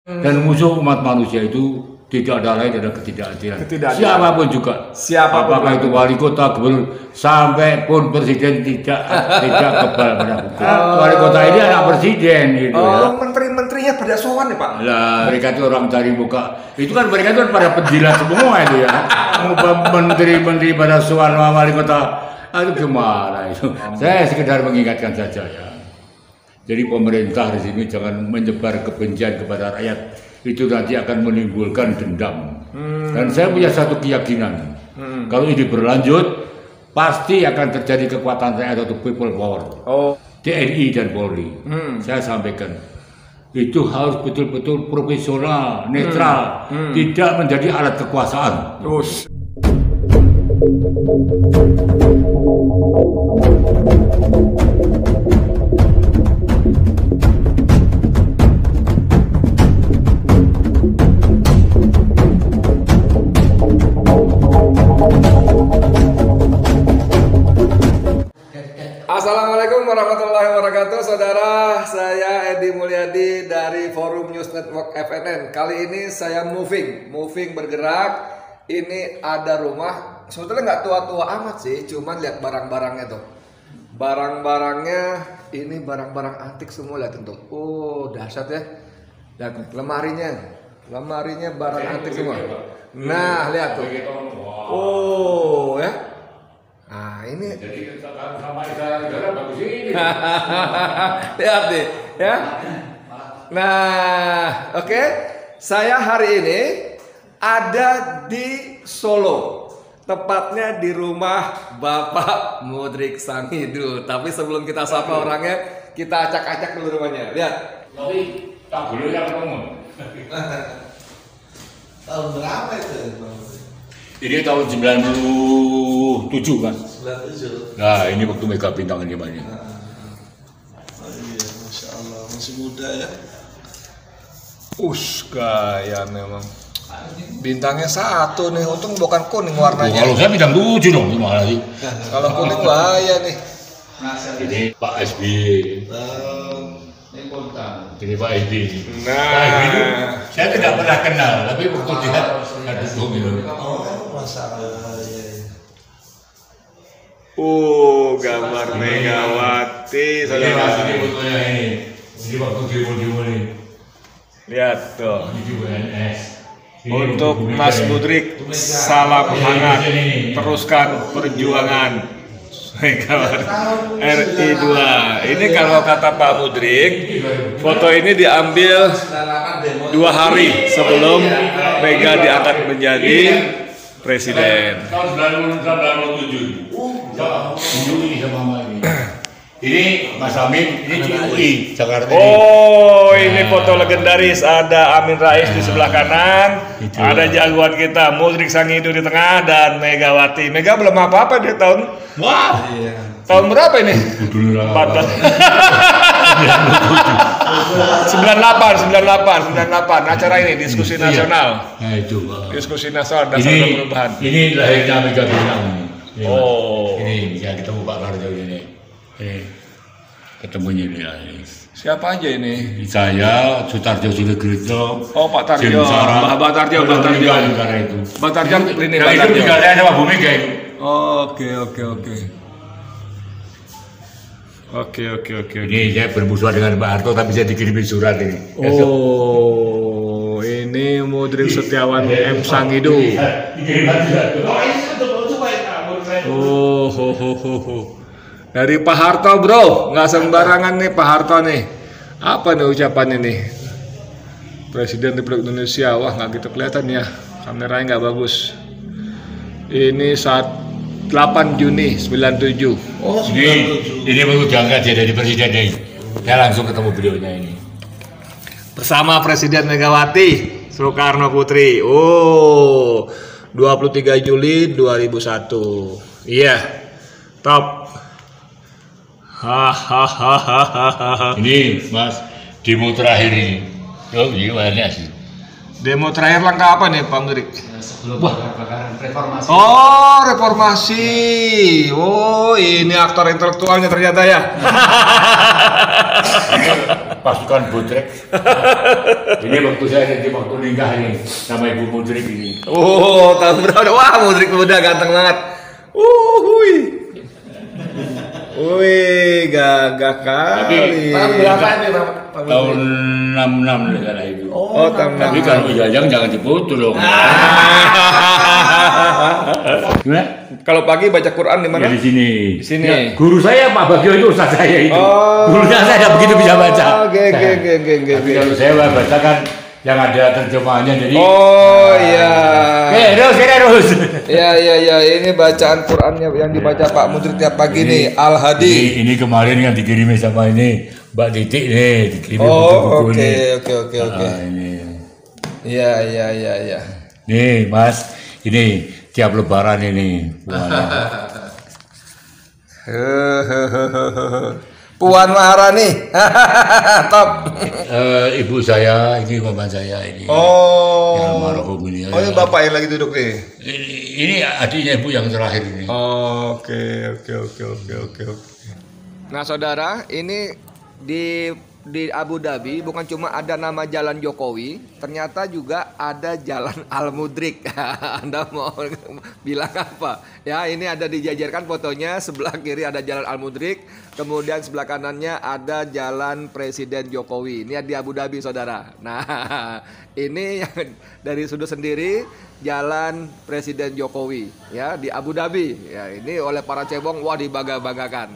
Dan musuh umat manusia itu tidak ada lain adalah ketidakadilan. Siapapun juga. Apakah itu wali kota, gubernur, sampai pun presiden tidak kebal pada hukum. Wali kota ini anak presiden gitu ya. Menteri-menterinya pada sowan ya Pak? Lah, mereka itu orang cari muka. Itu kan mereka itu pada penjilat semua itu ya. Menteri-menteri pada sowan wali kota. Aduh gimana itu? Saya sekedar mengingatkan saja ya. Jadi pemerintah di sini jangan menyebar kebencian kepada rakyat. Itu nanti akan menimbulkan dendam. Dan saya punya satu keyakinan. Kalau ini berlanjut, pasti akan terjadi kekuatan rakyat atau people power. TNI dan Polri. Saya sampaikan. Itu harus betul-betul profesional, netral. Tidak menjadi alat kekuasaan. Assalamualaikum warahmatullahi wabarakatuh, saudara. Saya Edi Mulyadi dari Forum News Network FNN. Kali ini saya moving bergerak. Ini ada rumah, sebetulnya nggak tua-tua amat sih, cuman lihat barang-barangnya tuh. Barang-barangnya ini barang-barang antik semua, lihat tuh. Oh dahsyat ya. Lihat nih, lemarinya barang antik semua. Nah lihat tuh. Oh ya. Nah ini jadi sama negara bagus ini. Lihat nih ya. Nah oke. Saya hari ini ada di Solo, tepatnya di rumah Bapak Mudrik Sangidu. Tapi sebelum kita sapa orangnya, kita acak-acak dulu rumahnya. Lihat. Tapi tak boleh yang ketemu. Tahun berapa itu? Ini tahun 97 kan? 97. Nah ini waktu Mega Bintang ini banyak. Oh iya, Masya Allah, masih muda ya. Gaya memang. Bintangnya satu nih, untung bukan kuning warnanya. Kalau saya bintang 7 dong, gimana sih? Kalau kuning bahaya nih. Ini Pak SBY. Ini Pak SBY. Nah, Pak SBY itu saya tidak pernah kenal, tapi waktu dia dukung itu. Masalah ya. Gambar Megawati, saudara. Ini fotonya ini. Ini waktu demo ini. Lihat tuh. Ini UNS. Untuk Mas Mudrik, salam hangat. Teruskan perjuangan. Megawati RI 2. Ini kalau kata Pak Mudrik, foto ini diambil 2 hari sebelum Mega diangkat menjadi presiden. Tahun 1997. Ini sama Mama ini. Ini Mas Amin, ini CUI Jakarta. Ini foto legendaris. Ada Amin Rais di sebelah kanan, ada jagoan kita Mudrik Sangidu di tengah, dan Megawati. Mega belum apa-apa di tahun. Tahun berapa ini? 98. Acara ini diskusi nasional. Nah itu. Diskusi nasional dasar perubahan. Ini lahirnya Mega Bintang. Ini ya ketemu Pak Karjo ini. Ketemunya ini. siapa aja ini? Saya, Sutarjo Silegrejo. Pak Tarjo. Mbak Tarjo. Negara itu. Mbak Tarjo ini Mbak Tarjo. Itu tinggalnya sama Bu Mega itu. Oke. Ini saya bermusuhan dengan Pak Harto tapi saya dikirimin surat ini. Ini Mudrik Setiawan M Sangidu. Dari Pak Harto bro, nggak sembarangan nih Pak Harto nih. Apa nih ucapannya nih? Presiden Republik Indonesia, wah nggak gitu kelihatan ya, kameranya nggak bagus. Ini saat 8 Juni 97. Ini baru diangkat ya dari presiden ini. Saya langsung ketemu beliaunya ini. Bersama Presiden Megawati Soekarno Putri. 23 Juli 2001. Iya. Top. Ini Mas demo terakhir ini. Gimana sih? Demo terakhir langkah apa nih Pak Mudrik? Sebelum kebakaran reformasi. Oh, reformasi. Oh, ini aktor intelektualnya ternyata ya. Pasukan Budrek. Ini waktu saya di waktu nikah ini sama Ibu Mudrik ini. Oh, tahun berapa? Wah, Mudrik muda ganteng banget. Hui. Wih, gagah kali. Tahun berapa ini, Pak? Tahun 66 negara itu. Oh, tahun Tapi kalau Ujajang jangan diputus dong. Gimana? Kalau pagi baca Quran di mana? Ya di sini. Di sini. Ya, guru saya Pak Bagio itu ustaz saya itu. Gurunya saya begitu bisa baca. Oke. Tapi kalau saya baca kan yang ada terjemahannya jadi. Oh iya. Terus. Iya. Ini bacaan Qurannya yang dibaca Pak Mudrik tiap pagi nih. Al-Hadi. Ini kemarin kan dikirim sama ini Mbak Titik nih, dikirim Oh, buku ini. oke. Ah, ini. Iya. Nih, Mas. Ini tiap lebaran ini. Puan Maharani. Top. Ibu saya, ini mama saya ini. Oh. Yang almarhum ini. Oh, ini bapak yang lagi duduk nih. Ini adiknya ibu yang terakhir ini. Oke. Nah, saudara, ini di Abu Dhabi bukan cuma ada nama Jalan Jokowi, ternyata juga ada Jalan Al-Mudrik. Anda mau bilang apa? Ya, ini ada dijajarkan fotonya, sebelah kiri ada Jalan Al-Mudrik, kemudian sebelah kanannya ada Jalan Presiden Jokowi. Ini di Abu Dhabi, saudara. Nah, ini yang dari sudut sendiri Jalan Presiden Jokowi ya di Abu Dhabi. Ya, ini oleh para cebong wah dibangga-banggakan.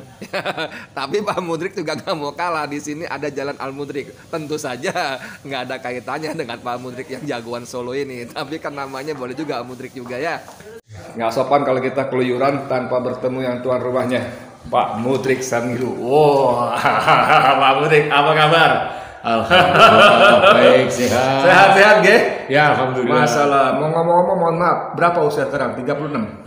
Tapi Pak Mudrik juga nggak mau kalah, di sini ada Jalan Al-Mudrik. Tentu saja nggak ada kaitannya dengan Pak Mudrik yang jagoan Solo ini, tapi kan namanya boleh juga Al-Mudrik juga ya. Nggak sopan kalau kita keluyuran tanpa bertemu yang tuan rumahnya, Pak Mudrik Samiru. Wow, Pak Mudrik apa kabar? Alhamdulillah, baik, sehat. Sehat-sehat, Ge? Ya, alhamdulillah. Masalah, mau ngomong-ngomong, mohon maaf, berapa usia sekarang? 36?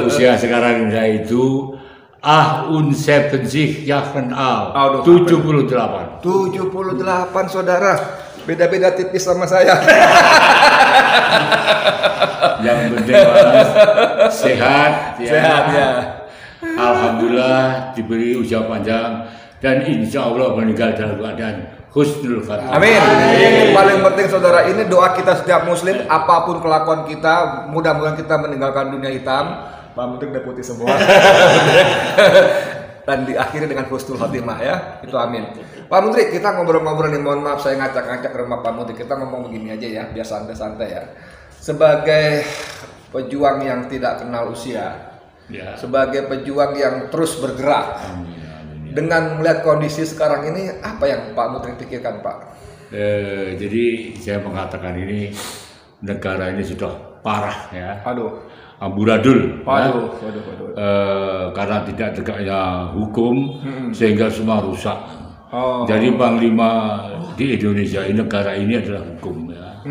Usia sekarang saya itu 78 Jahren alt. Aduh, 78. 78, saudara. Beda-beda tipis sama saya. Yang penting Mas, sehat ya. Sehat ya. Alhamdulillah diberi usia panjang dan insya Allah meninggal dalam keadaan husnul khatimah. Amin. Ini paling penting, saudara. Ini doa kita setiap muslim, apapun kelakuan kita, mudah-mudahan kita meninggalkan dunia hitam. Pak Mudrik udah putih semua. Dan diakhiri dengan husnul khatimah ya. Itu amin. Pak Mudrik, kita ngobrol-ngobrol nih. Mohon maaf saya ngacak-ngacak ke rumah Pak Mudrik. Kita ngomong begini aja ya, biar santai-santai ya. Sebagai pejuang yang tidak kenal usia, Ya. sebagai pejuang yang terus bergerak, dengan melihat kondisi sekarang ini, apa yang Pak Mudrik pikirkan, Pak? Jadi saya mengatakan ini negara ini sudah parah ya. Aduh. Amburadul. Waduh. Karena tidak tegaknya hukum sehingga semua rusak. Oh. Jadi Panglima di Indonesia ini negara ini adalah hukum ya.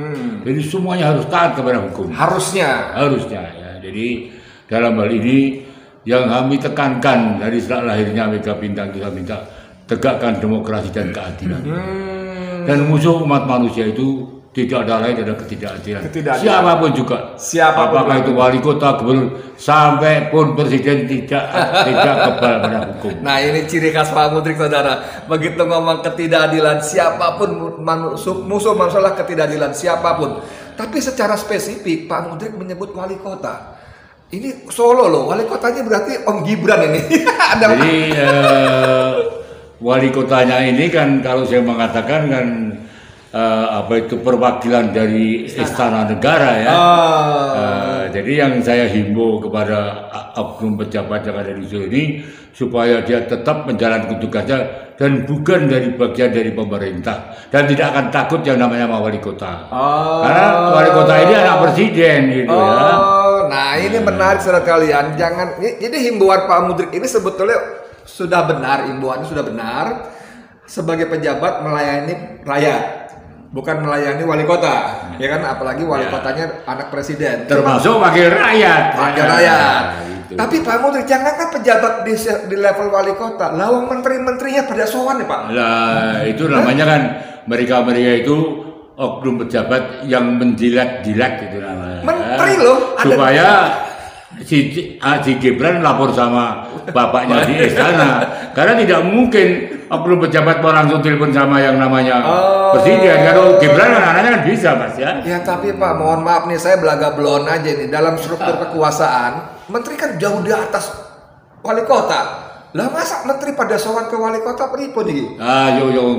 Jadi semuanya harus taat kepada hukum. Harusnya Ya. Jadi dalam hal ini yang kami tekankan dari sejak lahirnya Mega Bintang, kita minta tegakkan demokrasi dan keadilan. Dan musuh umat manusia itu tidak ada lain adalah ketidakadilan. Siapapun juga. Apakah itu wali kota, gubernur, sampai pun presiden tidak kebal pada hukum. Nah, ini ciri khas Pak Mudrik, saudara. Begitu ngomong ketidakadilan, siapapun musuh masalah ketidakadilan siapapun. Tapi secara spesifik Pak Mudrik menyebut wali kota. Ini Solo loh, wali kotanya berarti Om Gibran ini. Jadi wali kotanya ini kan kalau saya mengatakan kan apa itu perwakilan dari istana negara ya. Jadi yang saya himbau kepada oknum pejabat yang ada di Solo ini supaya dia tetap menjalankan tugasnya dan bukan dari bagian dari pemerintah dan tidak akan takut yang namanya wali kota. Karena wali kota ini anak presiden gitu ya. Nah, ini menarik saudara kalian. Jangan, jadi himbauan Pak Mudrik ini sebetulnya sudah benar, himbauannya sudah benar. Sebagai pejabat melayani rakyat, bukan melayani wali kota, ya kan? Apalagi wali kotanya anak presiden. Termasuk wakil rakyat. Wakil rakyat. itu. Tapi Pak Menteri, jangan kan pejabat di level wali kota, lawang menteri-menterinya pada sowan ya Pak? Lah itu namanya kan mereka itu oknum pejabat yang menjilat-jilat itu namanya. Menteri loh. Supaya si Gibran lapor sama bapaknya di istana. Karena tidak mungkin oknum pejabat mau langsung telepon sama yang namanya presiden. Kalau Gibran kan anaknya kan bisa Mas ya. Ya tapi Pak, mohon maaf nih, saya belaga belon aja nih. Dalam struktur kekuasaan, menteri kan jauh di atas wali kota. Lah masa menteri pada sowan ke wali kota pripun nih?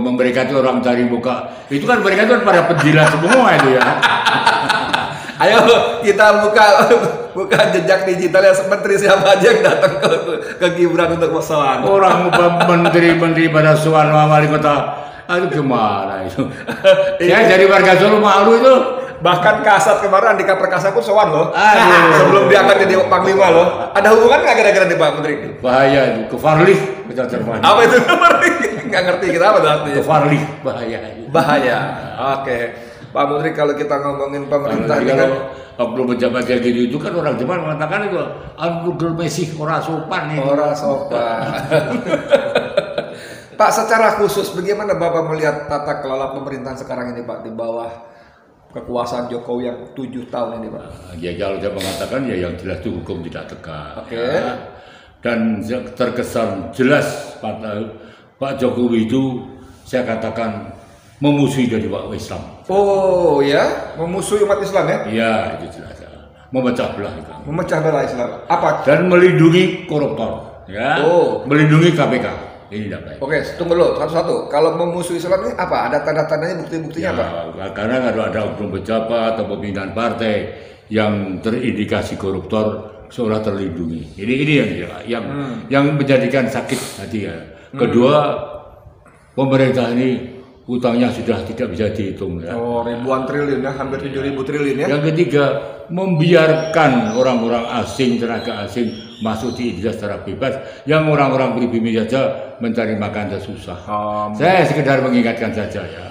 Mereka itu orang cari muka. Itu kan mereka itu pada penjilat semua itu ya. Ayo kita buka jejak digital ya, menteri siapa aja yang datang ke Gibran untuk sowan. Orang menteri pada sowan sama wali kota. Aduh gimana itu? Saya jadi warga Solo malu itu. Bahkan Kasat kemarin Andika Perkasa pun sowan loh. Aduh. Sebelum diangkat jadi Panglima loh. Ada hubungan nggak kira-kira nih Pak Menteri? Bahaya itu, ke Farlih kita terima. Apa itu Menteri? Nggak ngerti kita apa artinya? Ke Farlih bahaya. Bahaya. Oke. Pak Menteri, kalau kita ngomongin pemerintah ini kan Kalau oknum pejabat kayak gitu itu kan orang Jepang mengatakan itu Abdul Mesih ora sopan ini. ora sopan. Pak, secara khusus bagaimana Bapak melihat tata kelola pemerintahan sekarang ini Pak di bawah kekuasaan Jokowi yang 7 tahun ini Pak? Ya kalau saya mengatakan ya yang jelas itu hukum tidak tegak. Oke. Ya. Dan terkesan jelas Pak Jokowi itu saya katakan memusuhi dari Islam. Oh ya, memusuhi umat Islam ya? Iya itu jelas. Memecah belah itu. Memecah belah Islam. Apa? Dan melindungi koruptor. Ya. Oh. Melindungi KPK. Ini tidak baik. Oke, tunggu dulu satu-satu. Kalau memusuhi Islam ini apa? Ada tanda-tandanya, bukti-buktinya apa? Karena kalau ada oknum pejabat atau pimpinan partai yang terindikasi koruptor seolah terlindungi. Ini yang menjadikan sakit hati ya. Kedua, pemerintah ini utangnya sudah tidak bisa dihitung ya. Oh, ribuan triliun ya, hampir 7.000 triliun ya. Yang ketiga, membiarkan orang-orang asing, tenaga asing masuk di Indonesia secara bebas, yang orang-orang pribumi saja mencari makan susah. Saya sekedar mengingatkan saja ya.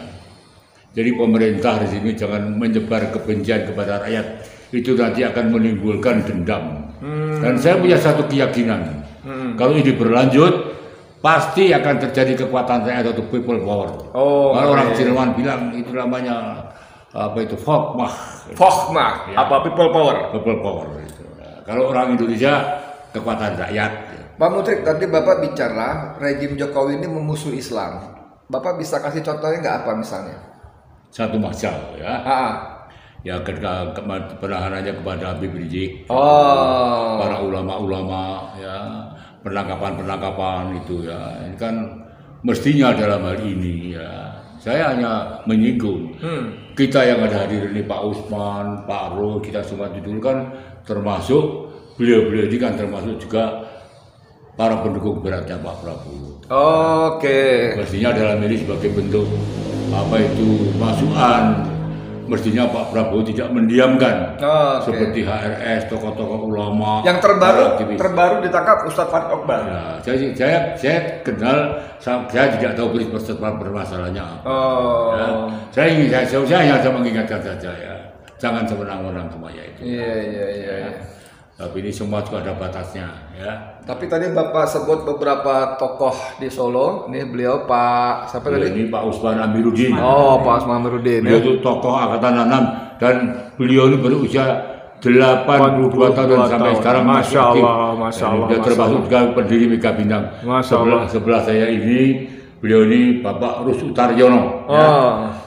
Jadi pemerintah di sini jangan menyebar kebencian kepada rakyat, itu nanti akan menimbulkan dendam. Dan saya punya satu keyakinan, kalau ini berlanjut, pasti akan terjadi kekuatan rakyat atau people power. Kalau orang Jerman bilang itu namanya apa itu Fokmah, ya. apa people power? People power itu. Kalau orang Indonesia kekuatan rakyat. Pak Menteri, tadi Bapak bicara rejim Jokowi ini memusuhi Islam. Bapak bisa kasih contohnya nggak apa misalnya? Satu masal ya. Ya ketika penahanannya kepada Habib Rizik. Para ulama-ulama ya. Penangkapan itu ya. Ini kan mestinya dalam hal ini ya. Saya hanya menyinggung. Kita yang ada hadir ini Pak Usman, Pak Ro, kita semua dulu kan termasuk beliau-beliau ini kan termasuk juga para pendukung beratnya Pak Prabowo. Oke. Mestinya dalam ini sebagai bentuk apa itu masukan, mestinya Pak Prabowo tidak mendiamkan seperti HRS, tokoh-tokoh ulama. Yang terbaru ditangkap Ustadz Farid Okbar. Ya, saya kenal, saya tidak tahu permasalahannya apa. Ya, saya hanya mengingatkan saja ya, jangan semenang-menang semuanya itu. Iya. Tapi ini semua juga ada batasnya ya. Tapi tadi Bapak sebut beberapa tokoh di Solo. Ini beliau Pak siapa tadi? Ini Pak Usman Amiruddin. Pak Usman Amiruddin. Beliau itu tokoh Angkatan 6 dan beliau ini berusia 82 tahun sampai sekarang Masya Allah. Dia termasuk juga pendiri Mega Bintang. Sebelah saya ini beliau ini Bapak Rus Utaryono. Ya.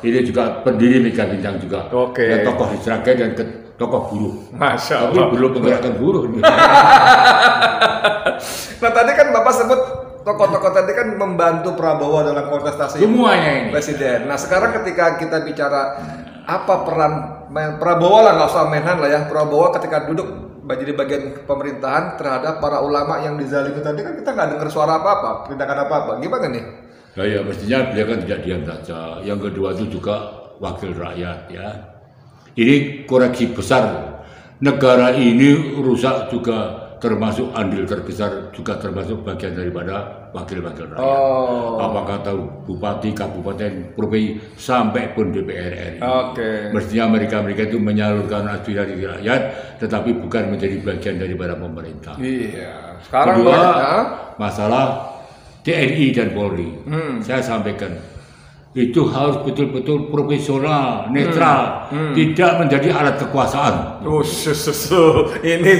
Ini juga pendiri Mega Bintang juga. Dia tokoh di Sragen dan tokoh buruh. Masya Allah. Tapi belum menggerakkan buruh. Nah tadi kan Bapak sebut tokoh-tokoh tadi kan membantu Prabowo dalam kontestasi semuanya ini presiden. Nah sekarang ketika kita bicara apa peran Prabowo lah, nggak usah Menhan lah ya, Prabowo ketika duduk jadi bagian pemerintahan terhadap para ulama yang dizalimi tadi kan kita nggak dengar suara apa-apa, tindakan apa-apa. Gimana nih? Ya mestinya beliau kan tidak diam saja. Yang kedua itu juga wakil rakyat ya. Ini koreksi besar. Negara ini rusak juga termasuk andil terbesar, juga termasuk bagian daripada wakil-wakil rakyat. Oh. Apakah tahu bupati, kabupaten, provinsi, sampai pun DPR RI. Oke. Mestinya mereka itu menyalurkan aspirasi rakyat, tetapi bukan menjadi bagian daripada pemerintah. Iya. Sekarang Kedua, banyak, masalah TNI dan Polri. Saya sampaikan, itu harus betul-betul profesional, netral, tidak menjadi alat kekuasaan. Ini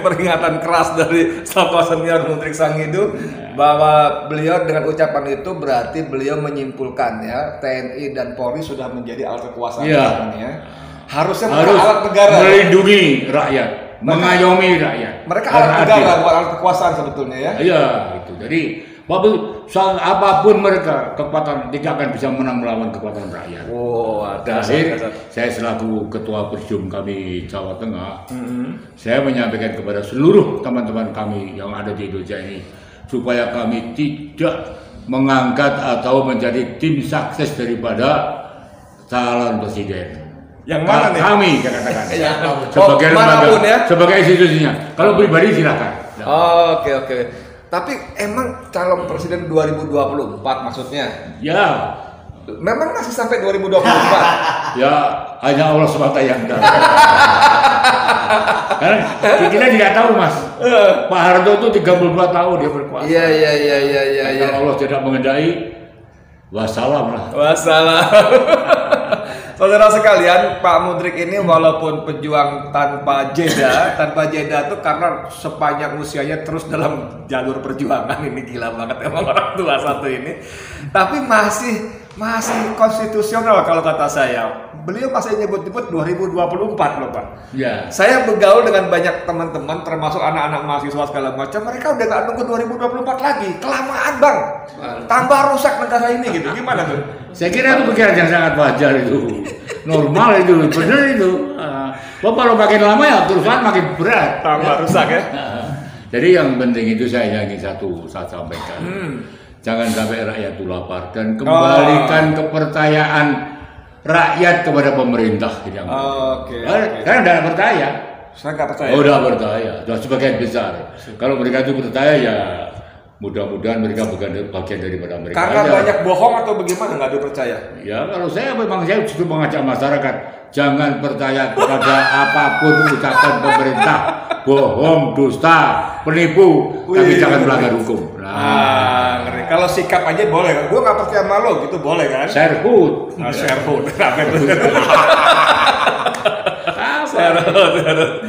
peringatan keras dari tokoh senior Mudrik Sangido bahwa beliau dengan ucapan itu berarti beliau menyimpulkan ya TNI dan Polri sudah menjadi alat kekuasaan ya. Harusnya alat negara, melindungi rakyat, mengayomi rakyat. Mereka alat negara, bukan alat kekuasaan sebetulnya ya. Iya, itu. Jadi apapun mereka, kekuatan tidak akan bisa menang melawan kekuatan rakyat. Terakhir, saya selaku ketua presidium kami Jawa Tengah, saya menyampaikan kepada seluruh teman-teman kami yang ada di Indonesia ini supaya kami tidak mengangkat atau menjadi tim sukses daripada calon presiden. Yang mana nih? Kami katakan. Sebagai lembaga, ya? Sebagai institusinya. Kalau pribadi silakan. Oke. Tapi emang calon presiden 2024 maksudnya? Ya. Memang masih sampai 2024? Ya, hanya Allah SWT yang tahu. Karena kita tidak tahu, Mas. Pak Harto itu 32 tahun dia berkuasa. Iya. Kalau Allah tidak mengendai, wassalam lah. Wassalam. Saudara sekalian, Pak Mudrik ini walaupun pejuang tanpa jeda tuh karena sepanjang usianya terus dalam jalur perjuangan, ini gila banget emang orang tua satu ini. Tapi masih konstitusional kalau kata saya. Beliau masih nyebut-nyebut 2024 loh Pak. Ya. Saya bergaul dengan banyak teman-teman termasuk anak-anak mahasiswa segala macam. Mereka udah nggak nunggu 2024 lagi. Kelamaan Bang. Tambah rusak negara ini gitu. Gimana tuh? Saya kira itu pikiran yang sangat wajar itu. Normal itu, benar itu. Kalau makin lama ya terusan makin berat. Tambah rusak ya. Jadi yang penting itu saya ingin saya sampaikan. Jangan sampai rakyat itu lapar dan kembalikan kepercayaan rakyat kepada pemerintah. Karena tidak percaya. Saya nggak percaya. Tidak percaya. Sudah sebagian besar. Kalau mereka itu percaya ya mudah-mudahan mereka bukan bagian daripada mereka. Karena banyak bohong atau bagaimana nggak dipercaya? Ya kalau saya justru mengajak masyarakat jangan percaya kepada apapun ucapan pemerintah, bohong, dusta, penipu, tapi jangan melanggar hukum. Ngeri. Kalau sikap aja boleh, gue nggak percaya sama lo, gitu boleh kan? Sharehood. Sharehood.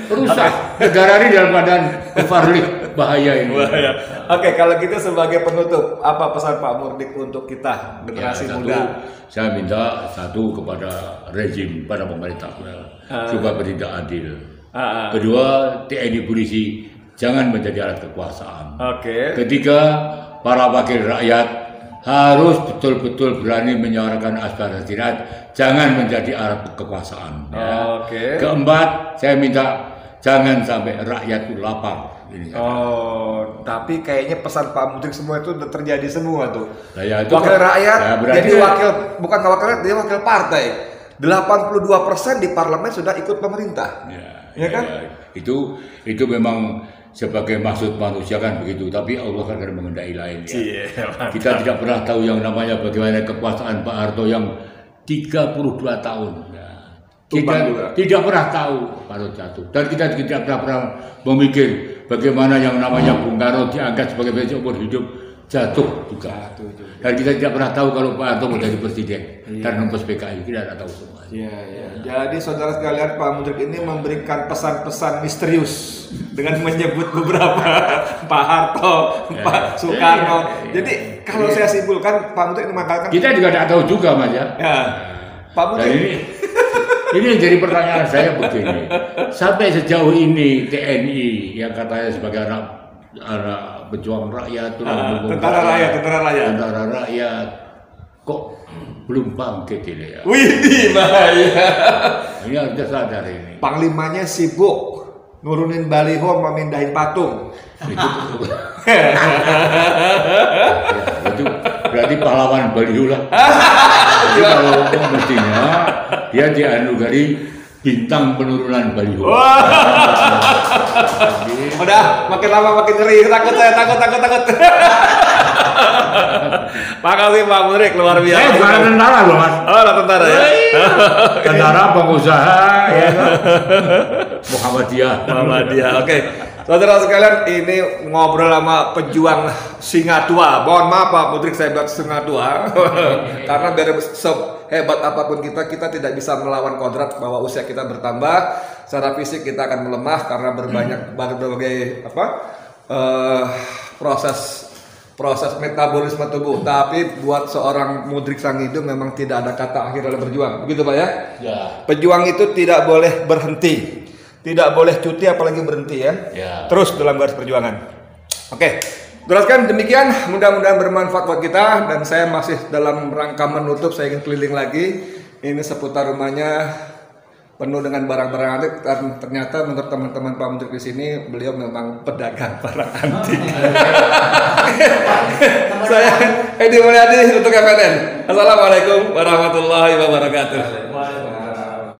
Rusak negara ini dalam keadaan overly bahaya ini. Oke, kalau gitu sebagai penutup, apa pesan Pak Mudrik untuk kita generasi muda? Saya minta satu kepada rezim, pada pemerintah supaya bertindak adil. Kedua, TNI Polisi jangan menjadi alat kekuasaan. Ketiga, para wakil rakyat harus betul-betul berani menyuarakan aspirasi rakyat, jangan menjadi alat kekuasaan. Keempat, saya minta jangan sampai rakyat itu lapar. Tapi kayaknya pesan Pak Mudrik semua itu udah terjadi semua tuh. Wakil rakyat, jadi bukan wakil rakyat, dia wakil partai. 82% di parlemen sudah ikut pemerintah. Ya kan? Itu memang sebagai maksud manusia kan begitu, tapi Allah kan akan mengendai lain ya. Kita tidak pernah tahu yang namanya bagaimana kekuasaan Pak Harto yang 32 tahun. Kita tidak pernah tahu Harto jatuh, dan kita tidak pernah memikir bagaimana yang namanya Bung Karno diangkat sebagai presiden umur hidup jatuh juga. Dan kita tidak pernah tahu kalau Pak Harto menjadi presiden karena nembus PKI, kita tidak tahu semua. Jadi saudara sekalian, Pak Mudrik ini memberikan pesan-pesan misterius dengan menyebut beberapa Pak Harto, Pak Soekarno. Jadi kalau saya simpulkan, Pak Mudrik mengatakan kita juga tidak tahu juga Mas ya. Pak Mudrik ini jadi pertanyaan saya begini, sampai sejauh ini TNI yang katanya sebagai anak pejuang rakyat, tentara rakyat, kok belum bangkit ini ya? Widih bahaya. Ini harus sadar ini. Panglimanya sibuk nurunin baliho, memindahin patung. Itu berarti pahlawan baliho lah. Jadi kalau mestinya dia dianugerahi bintang penurunan baliho. Udah makin lama makin ngeri, takut. Makasih Pak Mudrik, luar biasa. Saya bukan tentara loh Mas. Oh, tentara ya. Tentara, pengusaha, ya kan? Muhammadiyah. Oke. Saudara sekalian, ini ngobrol sama pejuang singa tua. Mohon maaf Pak Mudrik, saya bilang singa tua. Karena biar hebat apapun kita tidak bisa melawan kodrat bahwa usia kita bertambah. Secara fisik kita akan melemah karena berbagai proses metabolisme tubuh. Tapi buat seorang Mudrik Sangido memang tidak ada kata akhir dalam berjuang. Begitu Pak ya? Ya. Pejuang itu tidak boleh berhenti. Tidak boleh cuti apalagi berhenti ya. Terus dalam garis perjuangan. Oke. Jelaskan demikian, mudah-mudahan bermanfaat buat kita dan saya masih dalam rangka menutup, saya ingin keliling lagi. Ini seputar rumahnya penuh dengan barang-barang antik dan ternyata menurut teman-teman Pak Mudrik di sini beliau memang pedagang barang antik. Saya Edi Mulyadi untuk FNN. Assalamualaikum warahmatullahi wabarakatuh.